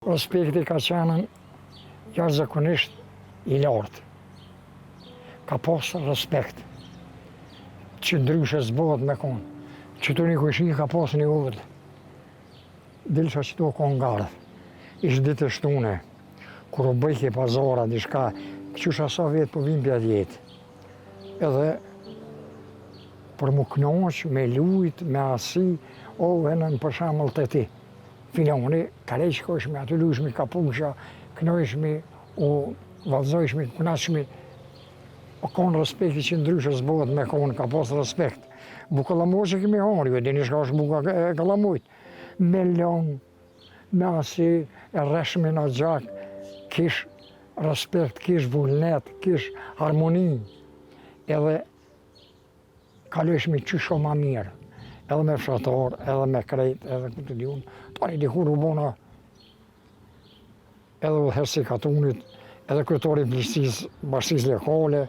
Respekti ka qenë jashtëzakonisht I lartë. Ka pas respekt, që ndryshe s'bëhet me konë. Që të një këshni ka pas një ullë. Dilësha që to ka ngarë. Ishtë ditë shtune, kur u bëjke pazara, dishka, qësha sa vetë po vim pja djetë. Edhe për mu knoq, me lujt, me asi, venën për shamëll të ti. Filoni, kaleq koshmi, aty lujshmi kapuqja, knojshmi, u valzojshmi, knaqshmi. O konë respekti që ndryshe s'bëhet me konë, ka pas respekt. Bukalamoj që kemi harë, ju dini shka është buka e kalamojt. Me lëng, me asi, e reshmi në gjak, kish respekt, kish vullnet, kish harmoni. Edhe kalojshmi qysho ma mirë. Edhe me fshatar, edhe me krejt, edhe këtë diun. Tani dikur u bona edhe udhëheqësi katunit, edhe kryetari bashkisë lokale,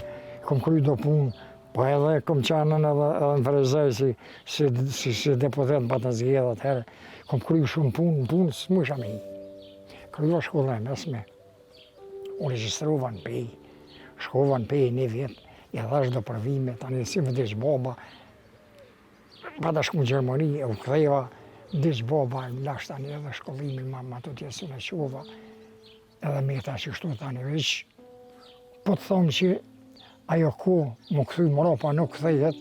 kom kry do punë, po edhe kom qenën edhe në Frezej si deputet pa të zgjedhë atëherë, kom kry shumë punë s'musha me hi. Kryo shkolla e mesme, u regjistrova në pej, shkova në pej një vjet, I dhash do përvime, tani si më dish baba, pa të shku në Gjermani, e u ktheva, dish baba, lash tani edhe shkollimin, ma të tjesu në qova, edhe me ta që shtu tani veç. Po të thomë që ajo ko më kthy më ropa nuk kthejet,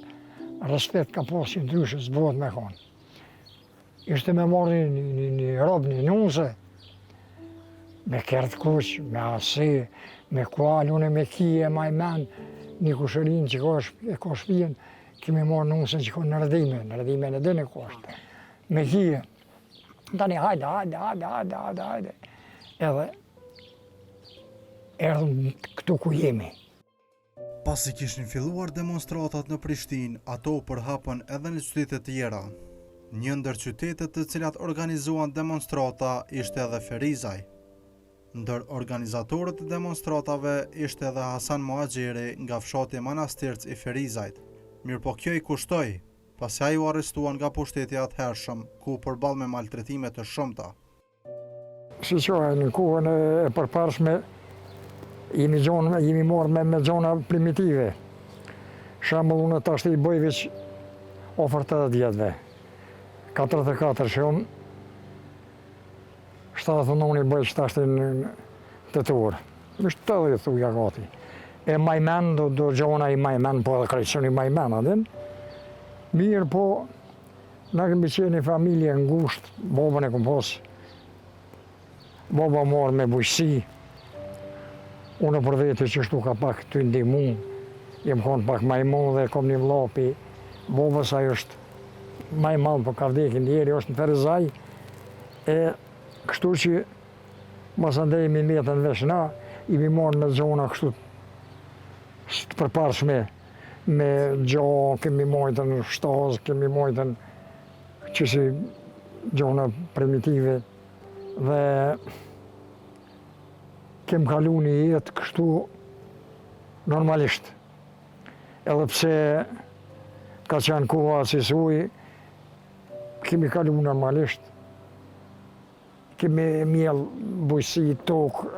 respekt ka pas që ndryshe s'bëhet me konë. Ishte me marrë një robë, një nuse, me kert kuq, me asi, me kual, une me kije, majmen, një kushërin që ka shpijen, kemi marrë nusën që ka në rëdime në dine ku është. Me kije, tani hajde. Edhe erdhëm këtu ku jemi. Pasi kishin filluar demonstratat në Prishtinë, ato përhapën edhe në qytete tjera. Një ndër qytetet të cilat organizuan demonstrata ishte edhe Ferizaj. Ndër organizatorët e demonstratave ishte edhe Hasan Muhaxhiri nga fshati Manastirc I Ferizajt. Mirë po kjo I kushtoi, pasi ai u arrestuan nga pushteti atëhershëm, ku përballë me maltretime të shumta. Si qohë, në kohën e përparshme, jemi marrë me gjona primitive. Shembull, unë tash I bëj veç ofër 80 vjetëve. 44 shumë, 79 I bëj shtashtin të turë. Mishtë 80 thuja gati. E majmen, do gjona I majmen, po edhe krejqën I majmen, adin. Mirë po, na kemi qenë I familje ngusht, babën e kom pas. Baba marrë me bujqësi. Unë për vete që shtu ka pak të ndihmu. Jem konë pak majmon dhe kom një vlapi. Babës ajo është maj malë për ka vdekin djeri, është në Ferizaj. E kështu që mas andej mi metën vesh na, I marrë me zona kështu të përparshme, me gjo, kemi majtën shtazë, kemi majtën që si gjona primitive, dhe kem kalu një jetë kështu normalisht. Edhe pse ka qenë koha si suj, kemi kalu normalisht. Kemi mjell bujësi, tokë,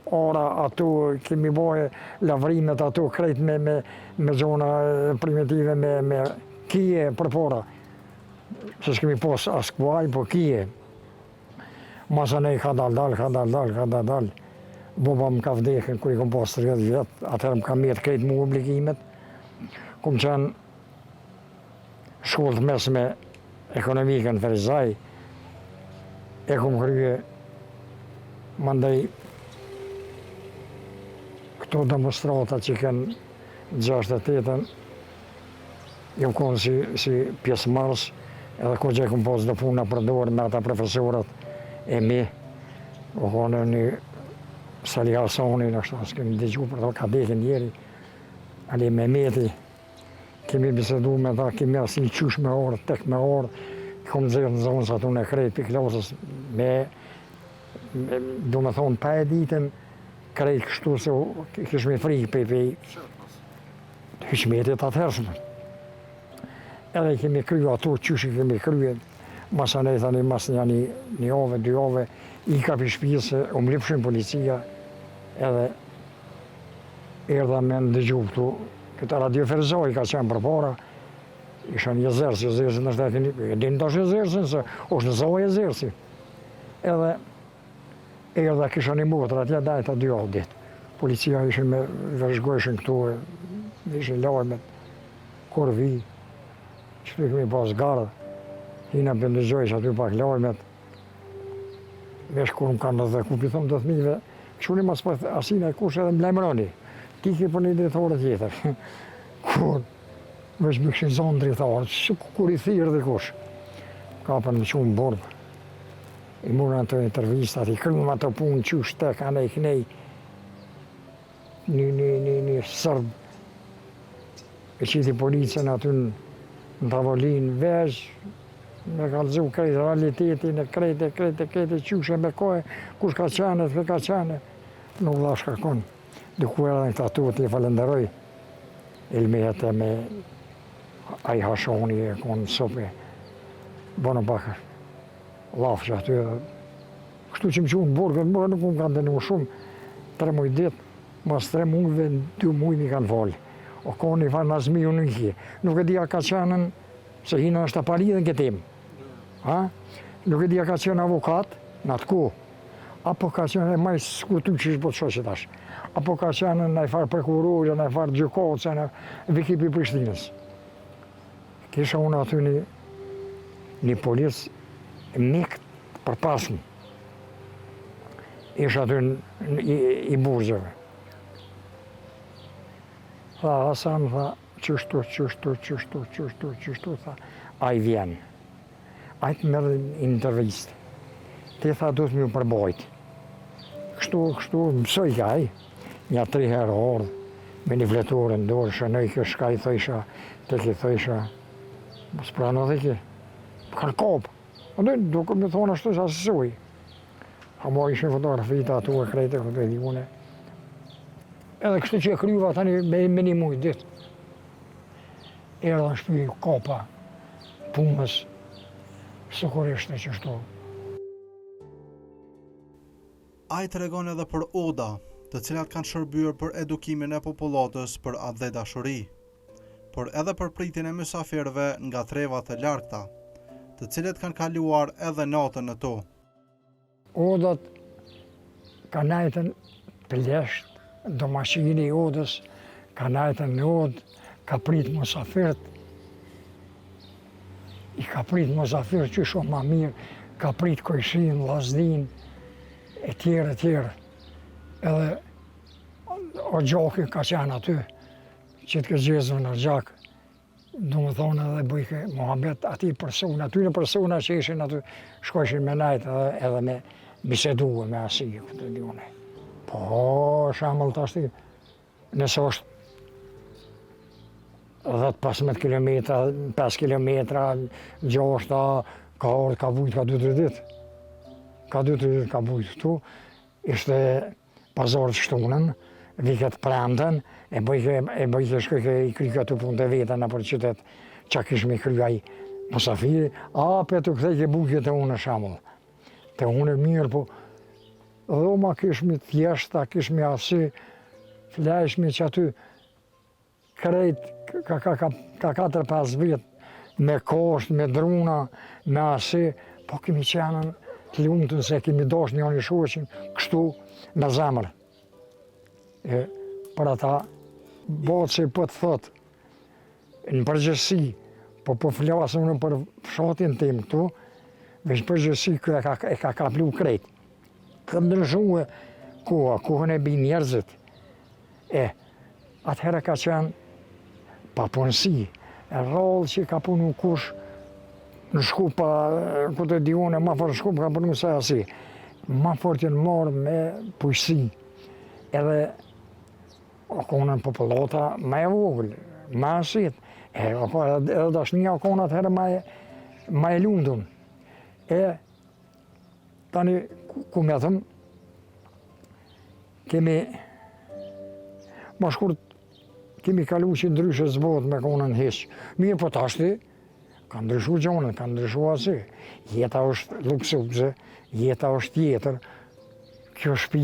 ora ato, kemi boje lavrimet ato, krejt me zona primitive, me kije për para. Se s'kemi pas as kuaj, po kije. Masanej ka dal. Boba më ka vdekin, kur I kom pas 30 vjetë, atëherë më ka mjetë krejt mu obligimet. Kom qenë shkollë të mesme ekonomike në Ferizaj, e kom krye, mandej këto demonstrata që kënë 68-ën, jam konë si pjesëmarrës, edhe ko që e kom pas dhe puna për dorë me ata profesorat e mi, o konë një Sali Hasani, nështë kemi dëgju për ta ka dekin njeri, Ali Mehmeti, kemi bisedu me ta, kemi asë një qysh me orë, tek me orë, kom zërë në zonë sa të unë e krejt për klasës do me thonë pa e ditën, krejt kështu se kishme frikë për hyqmetit atëhershme. Edhe kemi kryu ato qysh I kemi kryu, masanej tani mas një ove, 2 ove, I ka për shpisë, u mlipshin policia, edhe erdha me ndëgju këtu, këtë Radio Ferzoj ka qenë për para, isha një zërsi, në shtetin, e din të është një zërsin, se është në zoj e zërsi. Edhe erdha kisha një motër, atje dajta 2 avë ditë. Policia ishin me vëzhgojshin këtu, ishin lajmet, kur vi, që të këmi pas gardë, hina për ndëgjojsh aty pak lajmet, vesh kur më kanë dhe kupi thëmë të thmive, këshuni mas për asina e kush edhe më lajmëroni, ti ki për një drejtore tjetër. Kur, vesh më këshin zonë drejtore, kur i thirë dhe kush. Ka për më qumë bordë, i murën të intervistat, i krymë ato punë qysh tek, anej kënej, një sërbë, e qiti policën aty në tavolinë vesh, me kalëzu krejt realitetin, krejt, qyshe me kohë, kush ka qene, ka qene. Nuk dha shkakon. Diku edhe në këta tu të i falenderoj, ilmete me aj hashoni e konë sope, bënë pak lafsh aty. Kështu që më qunë burgën, nuk më kanë denu shumë, 3 muj ditë, mas 3 mujve, 2 muj mi kanë falë. O konë i falë nazmi unë në kje. Nuk e dia ka qenën, se hina është të pari dhe në këtim. Nuk e dia ka qenë avokat, në atë ku. Apo ka qenë e majë skutu që ishë po të shoqet ashtë. Apo ka qenë në i farë prokurorë, në i farë gjykatës, në vikipi Prishtinës. Kisha unë aty një policë mikë për pasmë. Isha aty i burgjeve. Tha, Hasan, tha, qështu, tha, a i vjen. A i të mërë intervistë. Ti tha, du të mjë përbojt. Kështu, mësoj ka i. Nja 3 herë orë, me një fleturë në dorë, shënoj këshka i thojsha, te ki thojsha, mos prano dhe ki, kanë kopë. Duke me thonë ashtu sa sësuj. A mo ishin fotografita atu e krejte, këtë e diune. Edhe kështu që e kryva tani me një mujtë ditë. Erdha në shpi kopa, punës, sigurisht e qështu. A i të regon edhe për oda, të cilat kanë shërbyer për edukimin e popullatës për atë dhe dashuri, por edhe për pritin e mysafirëve nga trevat e largta, të cilët kanë kaluar edhe natën në to. Odat ka najten plesht, domashini i odës, ka najten në odë, ka prit musafirët, i ka prit musafirët që shumë ma mirë, ka prit kojshin, lazdin, e tjere. Edhe o gjoki ka qenë aty, që të këgjezën në gjak, do më thonë edhe bëjke Muhabet ati persona, aty në persona që ishin aty, shkojshin me najtë edhe me bisedu me asijë, këtë dione. Po, shamëll të ashti, nëse është 10-15 kilometra, 5 kilometra, 6, ka orë, ka vujt, ka 2-3 ditë. Ka 2-3 ditë ka vujt këtu, ishte pazarët shtunën, viket premten, e bëjke shkojke i kryka të punë të vetën në për qytet, që kishme i kryka i musafiri, pe të këthejke bujke të unë shamëll. Të unë e mirë, po dhoma kishme thjeshta, kishme asi, fleshme që aty krejt, ka 4-5 vjetë, me kosht, me druna, me asi, po kemi qenën të lumëtën se kemi dosh një shoqin, kështu me zemër. Për ata, botë që i po të thotë, në përgjësi, po flasëm në për fshatin tim këtu, veç përgjësi e ka kaplu krejt. Ka ndryshuar kohën e bi njerëzit. Atëherë ka qenë pa punësi, e rrallë që ka punu kush në shkupa, këtë dione, ma fort shkupa ka punu se asi. Ma fort jenë marë me pujësi. Edhe okonën popullata ma e vogël, ma asit. Edhe dashnia okonat herë ma e lundun. Tani, ku me thëmë, kemi ma shkurt, kemi kalu që ndryshe zbot me konën heqë. Mirë po tashti, Ka ndryshu gjonët, ka ndryshu asy. Jeta është luksuze, jeta është tjetër. Kjo shtëpi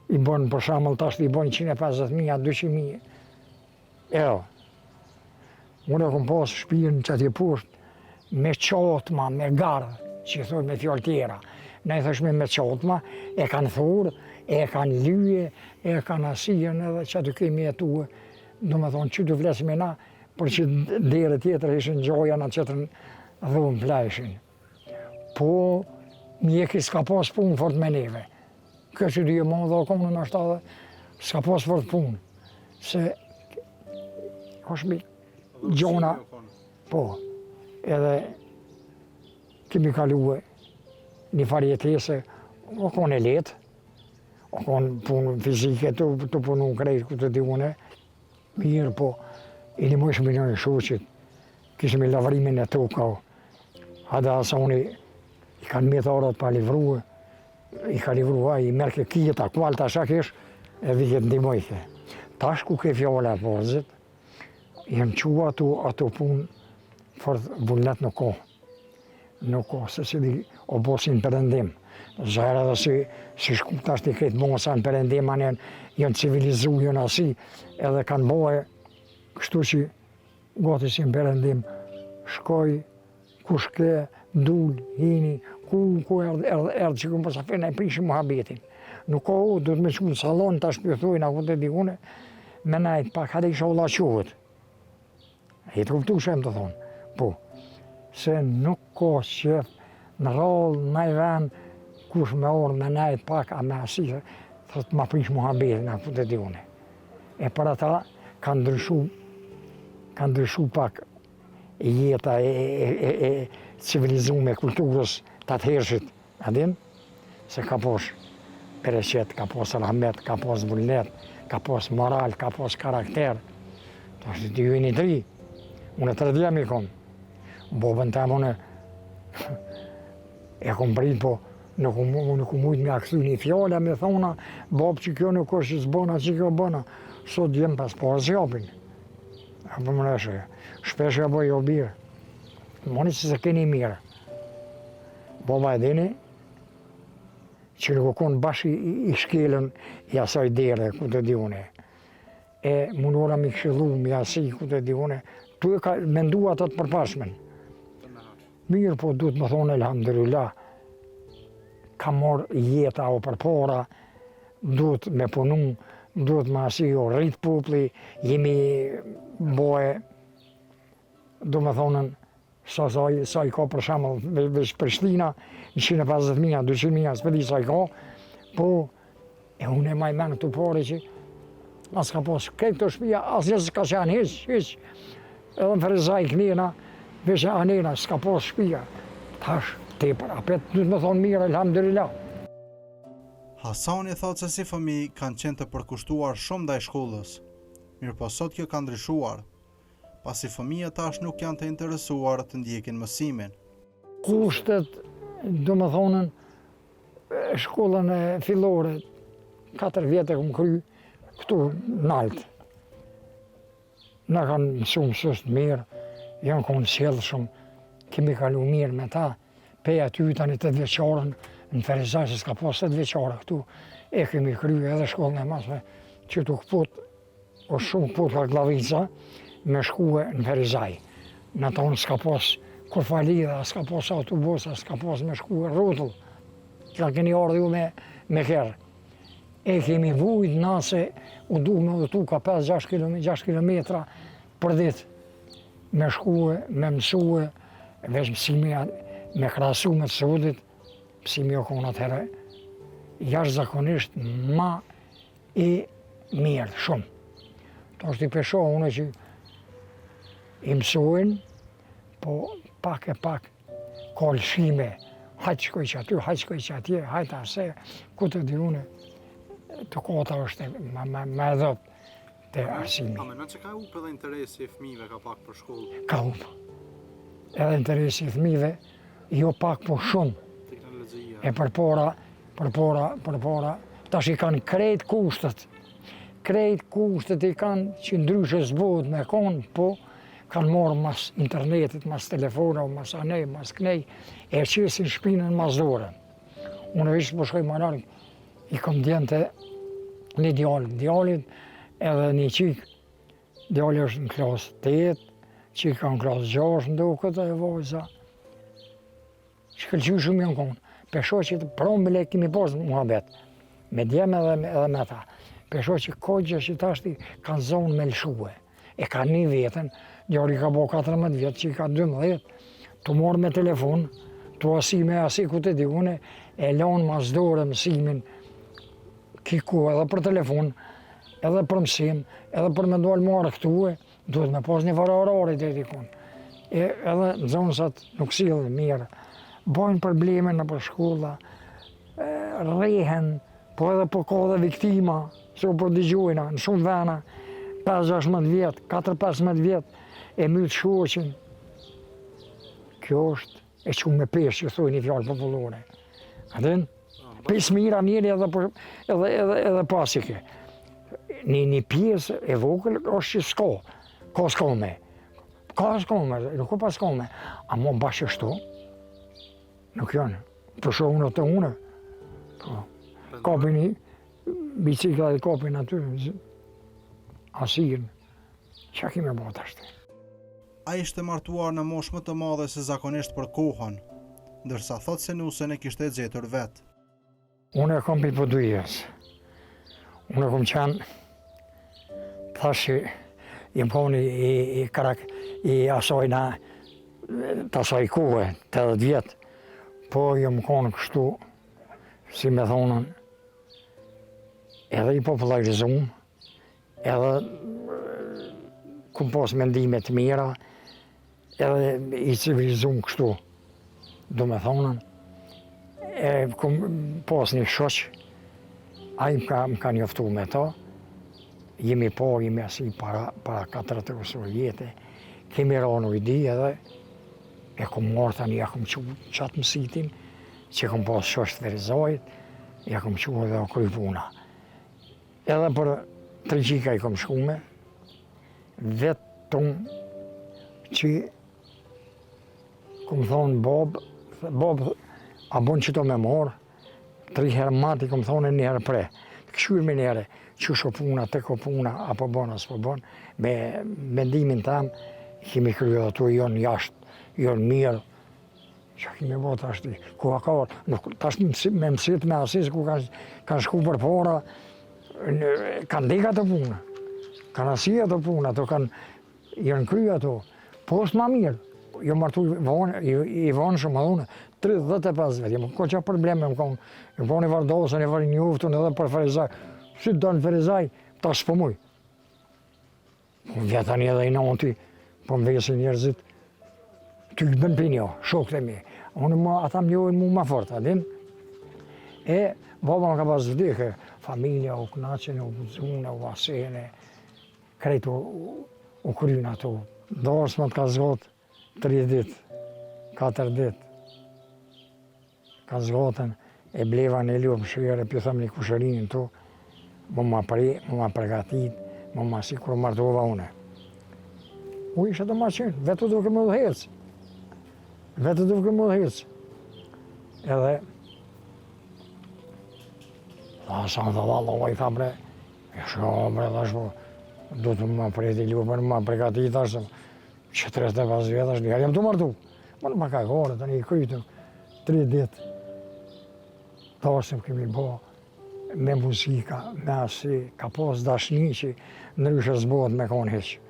i bën për shembull tash i bën 150.000, 200.000 euro. Unë kom pas shtëpinë që atje poshtë me qatma, me gardh, që i thoi me fjalë tjera. Ne i thashme me qatma, e kanë thurë, e kanë lyje, e kanë asijën edhe që aty kemi jetue. Do me thonë që du vlesim e na, për që dere tjetër ishin gjoja në qëtërën dhunë plajshin. Po, mjeki s'ka pas punë fort me neve. Kjo që dy e ma dhe komë në ashtë s'ka pas fort punë. Se, është mi gjona, po, edhe kemi kaluë një farjetese, o konë e letë, o konë punë fizike, të punu krejtë këtë di une, mirë po, i një mojshë milioni shoqit, kishëm i lavrimin e toka, hada asa unë i kanë mjetarat pa livruë, i ka livruë, i merke kijeta, kualta shakesh, e viket ndimojke. Tash ku ke fjole e pozit, jem qua ato punë, fort vullnet në kohë. Në kohë, se si di o bosin përëndim. Zahra dhe si shkuptash të këtë mosa në përëndim, anen janë civilizu, janë asi, edhe kanë bohe, kështu që gati si në përëndim, shkoj, ku shke, dul, hini, ku erdhë që këmë pësafir, e prishim muhabetin. Nuk kohë, du të me shku në salon, ta shpjëthojnë, a këtë e digune, me najtë pak, hada isha ola qohët. E të kuptu shem të thonë, po, se nuk ka qef në rallë, në i ven, kush me orë me najtë pak, a me asisë, thot ma prish muhabetin, a këtë e digune. E për ata, ka ndryshu pak jeta e civilizume kulturës të atëhershit, adin? Se ka posh pereqet, ka pos rahmet, ka pos vullnet, ka pos moral, ka pos karakter. Ta është të ju e një tri, unë e 3 vjem i kom. Bobën tem unë e kom prit, po nuk mujtë me akthy një fjalla, me thona, babë që kjo nuk është që s'bona, që kjo bëna. Sot jem pas parë zjapin. Apo më nëshë, shpesh e bëj o birë. Moni që se keni mirë. Baba e dini, që nuk konë bashkë i shkelën i asaj dere, ku të di une. E mundora mi këshillu, mi asi, ku të di une. Tu e ka mendua të të përpashmen. Mirë, po du të më thonë, elhamdulillah, ka morë jeta o përpora, du të me punu, du të më asi o rritë popli, jemi boje, du me thonën, sa i ka për shemë veç Prishtina, 150.000, 200.000, s'pedi sa i ka, po, e unë e maj menë të pare që as ka pas këtë të shpia, as një s'ka qenë hiq, edhe në Ferizaj kënina, veç e anena, s'ka pas shpia, tash, tepër, apet du të me thonë mirë, elhamdulillah. Hasani thotë se si fëmijë kanë qenë të përkushtuar shumë ndaj shkollës, mirë po sot kjo ka ndryshuar, pasi fëmijët tash nuk janë të interesuar të ndjekin mësimin. Kushtet, do me thonën, shkollën e fillore, 4 vjetë e këmë kry, këtu naltë. Na kanë mësu mësust mirë, janë konë sjellë shumë, kemi kalu mirë me ta, peja ty tani 8 vjeqarën, në Ferizaj që s'ka pas 8 vjeqare këtu, e kemi kry edhe shkollën e masme, që të këput, o shumë këput ka Glavica, me shkue në Ferizaj. Në tonë s'ka pas kurfalida, s'ka pas autobusa, s'ka pas me shkue rrutull. Ka keni ardhë ju me kërë. E kemi vujt nase, u du me udhëtu ka 5-6 kilometra për ditë. Me shkue, me mësue, veç mësimi me krasu me të sudit, mësimi o konë atëherë, jashtë zakonisht ma i mirë, shumë. To është i pesho, unë që i mësojnë, po pak e pak ka lëshime, hajtë shkoj që aty, hajtë shkoj që atje, hajtë ase, ku të di une, të kota është me edhët të arsimi. A menon që ka upë edhe interesi i fëmijëve ka pak për shkollë? Ka upë. Edhe interesi i fëmijëve, jo pak po shumë. Teknologjia. E përpora, tash i kanë krejt kushtet. Krejt kushtet i kanë që ndryshe zbot me konë, po kanë morë mas internetit, mas telefonov, mas anej, mas knej, e qesin shpinën mas dore. Unë vishë po shkoj më larg, i kom djente një djallit edhe një qik. Djalli është në klasë 8, qika në klasë 6, nduket e vojza. Shkëllqy shumë janë konë. Pesho që prombile kemi posë muhabet, me djemë edhe me ta. Pesho që kogja që tashti kanë zonë me lëshue. E ka një vetën, djalli ka bo 14 vjetë, që i ka 12, të morë me telefon, të asime asi ku të di une, e lanë mas dore mësimin, kiku edhe për telefon, edhe për mësim, edhe për me dojnë marë këtue, duhet me pas një fararari të dikun. Edhe në zonësat nuk silën mirë, bojnë probleme në për shkolla, rehen, po edhe po ka dhe viktima, që po dëgjojna në shumë vena, 5-16 vjetë, 4-15 vjetë, e mytë shoqin. Kjo është e që me peshë, që thuj një fjallë popullore. Adin? Pesë mira mirë edhe pasike. Një pjesë e vogël është që s'ka. Ka s'kome. Ka s'kome, nuk ka pa s'kome. A mo në bashkë shto? Nuk janë. Për shohë unë të unë. Kapin një bicikla dhe kapin aty. Asirën. Qa kime bata ashtë? A ishte martuar në moshë më të madhe se zakonisht për kohën, ndërsa thot se nusën e kishte gjetur vetë. Unë e kom për 2 jetës. Unë e kom qenë, thashë, i më poni i asojna, të asoj kohë, 80 vjetë, po i më konë kështu, si me thonën, edhe i popularizum, edhe kum pas mendime të mira, edhe i civilizum kështu, do me thonën. Kum pas një shoq, a i më ka njoftu me ta, jemi asi para 4 vjetë, kemi ranu i di edhe, e kum marrë tani, ja kum qatë mësitin, që kum pas shoq të Ferizajit, ja kum qu edhe o kryj puna. Edhe për Trëgjika i kom shkume, vetëm që kom thonë Bob, a bon që to me morë, 3 herë mati kom thonë 1 herë pre. Këshur me njëre, që sho puna, te ko puna, apo bon, as po bon, me mendimin tam, kemi kryo dhe tu jonë jashtë, jonë mirë, që kemi bo tashti, ku a ka, tashti me mësit me asis, ku kanë shku për para, kanë deka të punë, kanë asia të punë, ato janë kryo ato, po është ma mirë. Jo martu i vonë shumë adhune, 35 vetë, ko që probleme më konë, i vonë i vardosën, i vërë njoftën edhe për Ferizaj, si të donë Ferizaj, ta s'pëmuj. Po vjetani edhe i nonti, po më vesi njerëzit, ty i bën për një, shokët e mi, ata më njojnë mu ma fort, adin? E baba më ka pas vdike, familja u knaqen, u buzune, u asene, krejt u krynë ato. Dorës më të ka zgotë 3 ditë, 4 ditë. Ka zgotën, e bleva në ljumë shire, për thëmë një kushërinë tu, më ma pregatit, më ma si kur martova une. U ishe të ma qenë, vetë duke më dhecë. Vetë duke më dhecë. Edhe, sa në të valla, i tha bre, e shko bre, dhe shpo, du të më preti ljupën, më pregatit, ashtë, që 35 vjetë, ashtë, njëherë jem të martu. Më në më ka gore, të një krytëm, 3 ditë. Tasëm kemi bo, me muzika, me asi, ka pas dashni që nëryshe zbohet me konë heqë.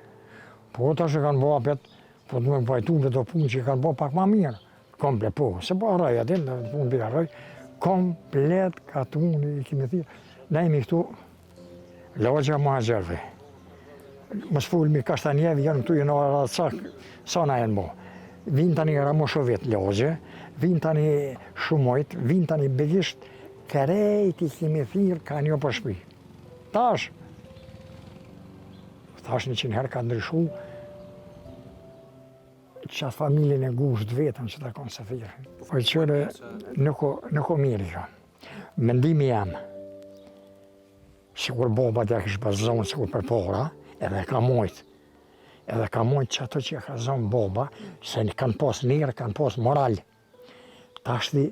Po ta që kanë bo apet, po të me pajtu me të punë që kanë bo pak ma mirë. Komplet, po, se po arraj, atin, të punë bika arraj, komplet katuni i kemi thirë. Ne jemi këtu, logja ma gjerve. Më s'fullmi Kashtanjevi, janë këtu jenë aratë cak, sa na jenë bo. Vinë tani Ramoshovit logje, vinë tani Shumojt, vinë tani Begisht, kërejt i kemi thirë ka një për shpi. Tash 100 herë ka ndryshu, qatë familjen e gusht vetëm që ta konë se thirë. Po i qëre nuk o mirë ka. Mendimi jam, sikur boba t'ja kishë për zonë, sikur për pora, edhe ka mojt. Edhe ka mujtë që ato që ka zonë boba, se kanë pos lirë, kanë pos moral. Tashti,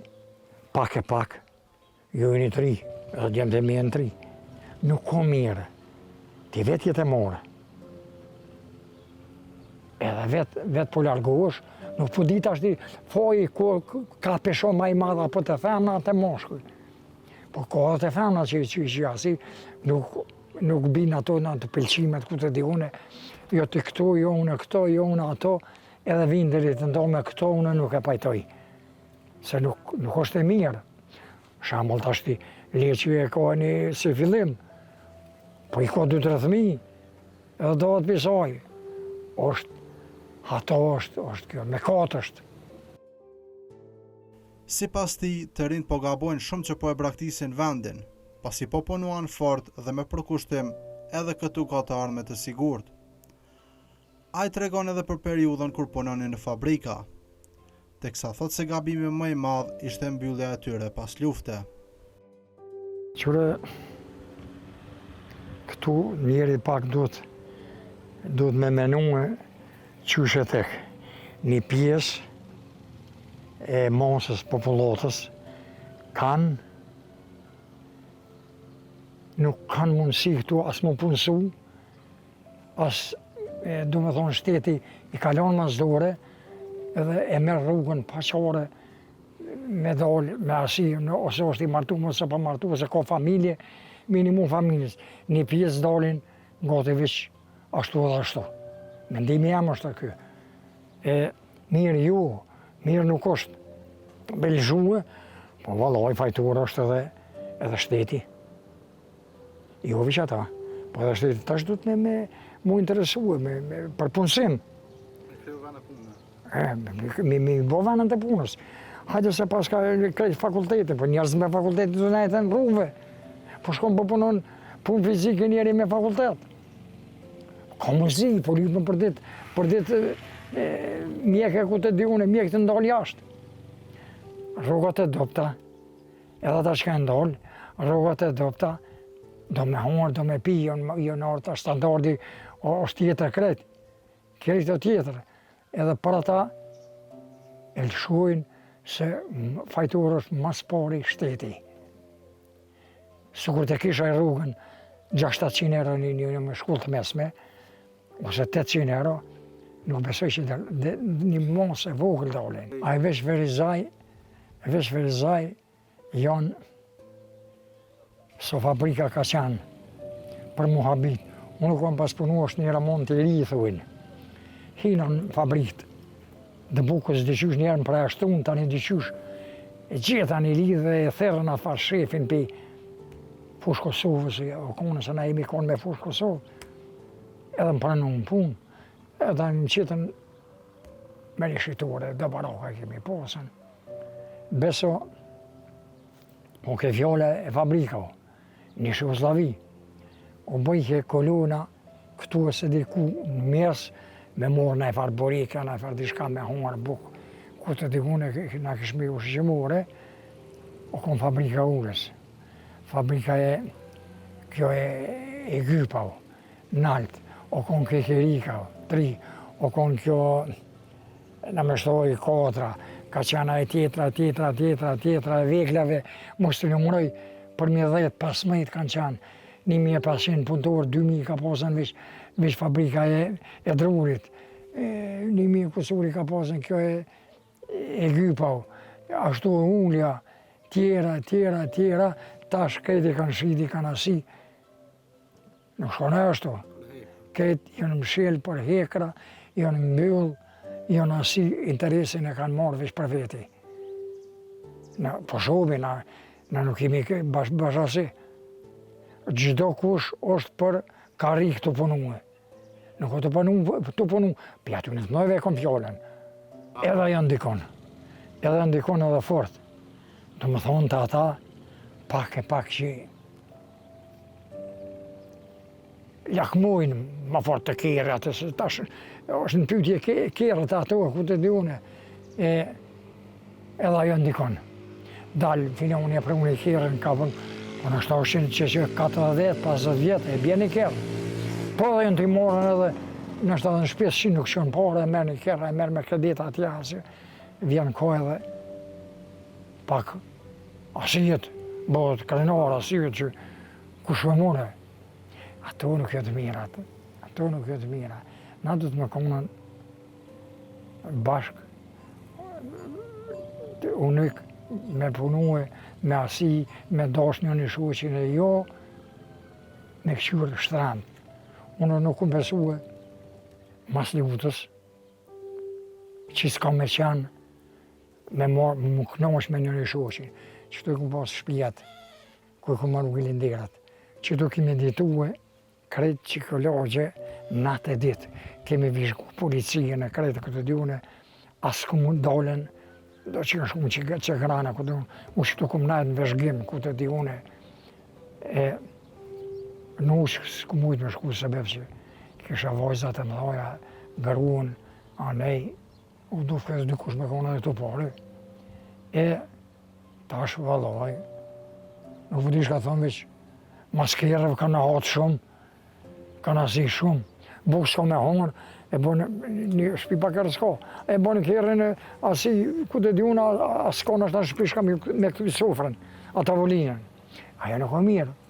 pak e pak, ju e një tri, edhe djemë të mi e në tri. Nuk ko mirë, ti vetë jetë e more. Edhe vetë po largohesh, nuk po dit ashti foji ka pesho ma i madha po të femna të moshkuj. Po kohët e femna që jasi, nuk bin ato në të pëlqimet ku të dihune, jo të këto, jo unë ato, edhe vinderit të ndo me këto unë nuk e pajtoj. Se nuk është e mirë. Shambull të ashti leqi e ka një si fillim, po i ka 2-3 fëmijë, edhe do të pisoj. Ato është kjo, me katë është. Si pas ti, të rinjt po gabojnë shumë që po e braktisin vendin, pasi po punuan fort dhe me përkushtim edhe këtu ka të arme të sigurt. Ai tregon edhe për periudhën kur punonin në fabrika, teksa thot se gabimi më i madh ishte mbyllja e tyre pas lufte. Qure, këtu njeri pak duhet me menue qyshe tek një pjesë e mosës popullatës nuk kanë mundësi këtu as më punësu, as du me thonë shteti i kalon masdore edhe e merë rrugën paqare me dalë, me asi, ose është i martu, ose pa martu, ose ka familje, minimum familjes. Një pjesë dalin gati veç ashtu edhe ashtu. Mendimi jam është kjo. Mirë ju, mirë nuk është belzhue, po vallaj fajtur është edhe shteti. Jo veç ata, po edhe shteti tash du të me mu interesue, për punësim. Mi bo venën të punës. Hajde se pas ka krejt fakultetin, po njerëz me fakultetin të nejten rrugëve. Po shkon po punon punë fizike njeri me fakultet. Ka mundësi, po lypën për ditë mjekë ku të diune, mjekë të ndalë jashtë. Rrugat e dopta, edhe ata që ka ndalë, rrugat e dopta, do me horë, do me pi, jo në orta standardi, është tjetër krejt. Krejt o tjetër. Edhe për ata, e lëshojnë se fajtur është mas pari shteti. Sukur të kisha i rrugën 600 euro një me shkullë të mesme, ose 800 euro, nuk besoj që një mos e vogël dalin. A i veç verizaj janë so fabrika ka qenë për muhabit. Unë kam pas punu është një ramon të ri, thuin. Hina në fabrikt, dhe bukës dyqysh njerën për e ashtun, tani dyqysh e gjitha një lidhë dhe e therën a farë shefin për fush Kosovës, o kone se na jemi konë me fush Kosovë, edhe më pranu në punë, edhe në qitën me një shqitore, dhe baraka kemi posën. Beso, o ke fjole e fabrika, një Shqipëslavi, o bëjke kolona këtu e se diku në mes, me morë në e farë borika, në e farë dishka me honër bukë, ku të dikune në këshmi u shqimore, o kon fabrika ullës. Fabrika kjo e gypa, nalt, o kon kekerika, 3, o kon kjo, në me shtoj 4, ka qena e tjetra, e veklave, mos të numëroj, për 10-15 kanë qenë, 1500 punëtor, 2000 ka pasën veç fabrika e drurit, 1000 kusuri ka pasën kjo e gypa, ashtu e ullja, tjera, tash këti kanë shiti, kanë asi. Nuk shkone ashtu. Këti janë mshel për hekra, janë mbyll, janë asi interesin e kanë marrë veç për veti. Po shobi, na nuk jemi bashkësi. Gjdo kush është për karik të punue. Nuk të punu, për aty në të nëjve e kom fjallën. Edhe janë ndikon edhe fort. Do më thonë të ata, pak që jakmojnë ma fort të kere, tash është në pytje kere të ato, ku të diune, edhe ajo ndikon. Dalë, filon e për unë i kere në kapën, po në shta është që 40-50 vjetë, e bjeni kere. Po edhe jënë të i morën edhe nështë edhe në shpesë që nuk qënë pare, e merë një kërë, e merë me kredita atja, se vjen kohë edhe pak asijet, bëhet krenar asijet që ku shvëmune. Ato nuk jetë mira, ato nuk jetë mira. Na du të me konën bashkë, unik, me punue, me asi, me dash një një shoqin e jo, me këqyrë shtrand. Unë nuk kom besue mas lutës, që s'ka me qenë, me më knosh me një një shoqin, që të kom pas shpijet, ku kom marru gilinderat, që të kemi ditue, kretë psikologje, natë e ditë, kemi vishku policijën e kretë këtë djune, asë ku mund dolen, do që është unë që grana, u që të kumë najtë në veshgim, ku të djune, e në ushë s'ku mujtë me shku se bebë që kisha vajzat e mëdhaja, gëruën, anej, u du fkes dikush me kona dhe të pari, e tash valoj, nuk vëdish ka thëmë veç, maskerëve ka në hatë shumë, ka në zi shumë, bukë s'ka me hongër, e bënë një shpi pa kërë s'ka, e bënë kërën asi, ku të djuna, s'ka në shpi shka me këtë sofrën, a tavolinën. Aja nuk o mirë.